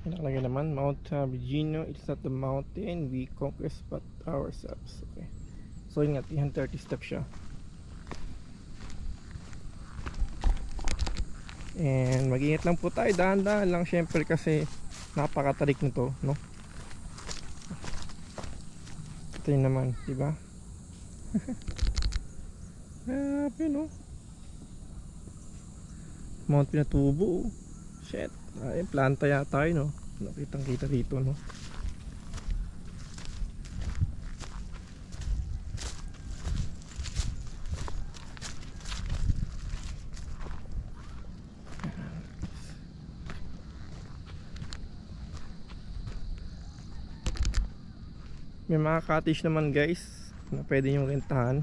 Nakalagay naman, Mount Virginio, it's not the mountain we conquest but ourselves. Okay. So yun nga, 330 steps siya. And mag-ingat lang po tayo, dahan-dahan lang syempre kasi napakatarik nito, no? Ito yun naman, diba? Grabe, no? Mount Pinatubo, oh. Shit. Ay, planta yata yun, no? Nakitang kita dito, no? May mga cottage naman guys na pwede nyong rentahan.